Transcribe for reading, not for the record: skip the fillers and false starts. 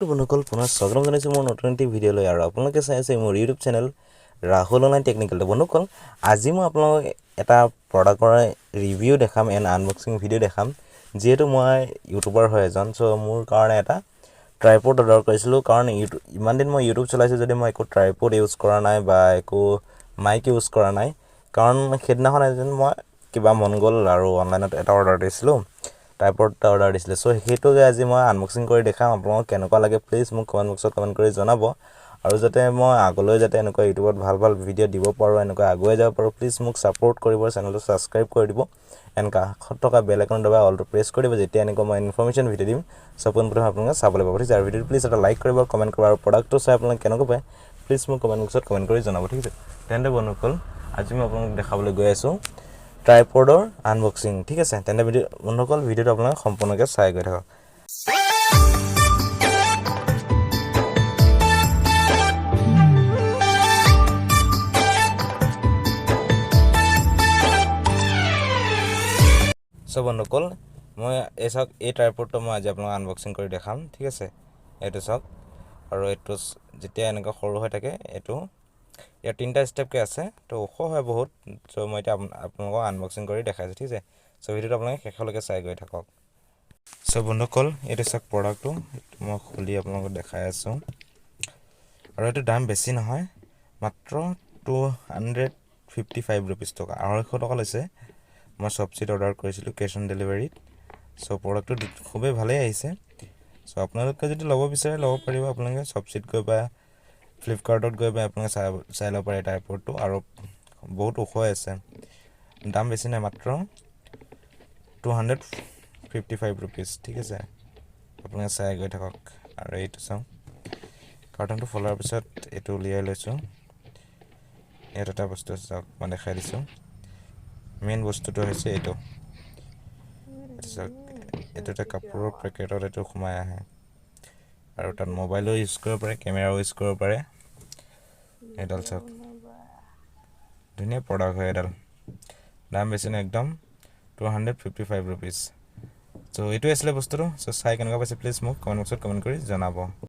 বন্ধুসকল পুনৰ স্বাগতম জনাইছোঁ মোৰ নতুন এটি ভিডিঅ'লৈ আৰু আপোনালোকে চাই আছে মোৰ YouTube channel Rahul online technical. বন্ধুসকল আজি মই আপোনালোকক এটা প্ৰডাক্টৰ ৰিভিউ দেখাম এণ্ড আনবক্সিং ভিডিঅ' দেখাম। যিহেতু মই ইউটিউবাৰ হয় এজন, চ' মোৰ কাৰণে এটা ট্ৰাইপড অৰ্ডাৰ কৰিছিলোঁ। কাৰণ ইমান দিন মই ইউটিউব চলাইছোঁ যদি মই একো ট্ৰাইপড ইউজ কৰা নাই বা একো মাইক ইউজ কৰা নাই। কাৰণ সেইদিনাখন এদিন মই কিবা মন গ'ল আৰু অনলাইনত এটা অৰ্ডাৰ দিছিলোঁ, ট্ৰাইপড এটা অৰ্ডাৰ দিছিলে। চ' সেইটোকে আজি মই আনবক্সিং কৰি দেখাম। আপোনালোকক কেনেকুৱা লাগে প্লিজ মোক কমেণ্ট বক্সত কমেণ্ট কৰি জনাব। আৰু যাতে মই আগলৈ যাতে এনেকুৱা ইউটিউবত ভাল ভাল ভিডিঅ' দিব পাৰোঁ, এনেকুৱা আগুৱাই যাব পাৰোঁ, প্লিজ মোক ছাপোৰ্ট কৰিব, চেনেলটো ছাবস্ক্ৰাইব কৰি দিব এণ্ড কাষত থকা বেল আইকন দবাই অলটো প্ৰেছ কৰি দিব। যেতিয়া এনেকুৱা মই ইনফৰ্মেশ্যন ভিডিঅ' দিম চ' পোনপ্ৰথমে আপোনালোকে চাবলৈ পাব। ঠিক আছে, আৰু ভিডিঅ'টো প্লিজ এটা লাইক কৰিব, কমেণ্ট কৰিব, আৰু প্ৰডাক্টটো চাই আপোনালোকে কেনেকুৱা পায় প্লিজ মোক কমেণ্ট বক্সত কমেণ্ট কৰি জনাব। ঠিক আছে, তেন্তে বন্ধুসকল আজি মই আপোনালোকক দেখাবলৈ গৈ আছোঁ ট্ৰাইপডৰ আনবক্সিং। ঠিক আছে, তেন্তে বন্ধুসকল ভিডিঅ'টো আপোনালোকে সম্পূৰ্ণকৈ চাই গৈ থাকক। চ' বন্ধুসকল মই চাওক এই ট্ৰাইপডটো মই আজি আপোনাক আনবক্সিং কৰি দেখাম। ঠিক আছে, এইটো চাওক, আৰু এইটো যেতিয়া এনেকুৱা সৰু হৈ থাকে এইটো ইয়াৰ 3টা ষ্টেপকৈ আছে, তো ওখ হয় বহুত। চ' মই এতিয়া আপোনালোকক আনবক্সিং কৰি দেখাইছোঁ। ঠিক আছে, চ' ভিডিঅ'টো আপোনালোকে শেষলৈকে চাই গৈ থাকক। চ' বন্ধুসকল এইটো চাওক প্ৰডাক্টটো মই খুলি আপোনালোকক দেখাই আছোঁ। আৰু এইটো দাম বেছি নহয়, মাত্ৰ 255 ৰুপিজ টকা, 250 টকা লৈছে। মই চবচিট অৰ্ডাৰ কৰিছিলোঁ কেছ অন ডেলিভাৰীত। চ' প্ৰডাক্টটো খুবেই ভালেই আহিছে। চ' আপোনালোকে যদি ল'ব বিচাৰে ল'ব পাৰিব। আপোনালোকে চবচিট গৈ বা ফ্লিপকাৰ্টত গৈ বা আপোনালোকে চাই ল'ব পাৰে ট্ৰাইপডটো, আৰু বহুত ওখ আছে। দাম বেছি নাই, মাত্ৰ 255 ৰুপিজ। ঠিক আছে, আপোনালোকে চাই গৈ থাকক। আৰু এইটো চাওঁ, কাৰ্টনটো খোলাৰ পিছত এইটো উলিয়াই লৈছোঁ। ইয়াত এটা বস্তু আছে চাওক, মই দেখাই দিছোঁ। মেইন বস্তুটো হৈছে এইটো চাওক, এইটো এটা কাপোৰৰ পেকেটত এইটো সোমাই আহে, আৰু তাত মোবাইলো ইউজ কৰিব পাৰে, কেমেৰাও ইউজ কৰিব পাৰে। এইডাল চাওক, ধুনীয়া প্ৰডাক্ট হয় এডাল, দাম বেছি নাই, একদম 255 ৰুপিজ। চ' এইটোৱে আছিলে বস্তুটো। চ' চাই কেনেকুৱা পাইছে প্লিজ মোক কমেণ্ট বক্সত কমেণ্ট কৰি জনাব।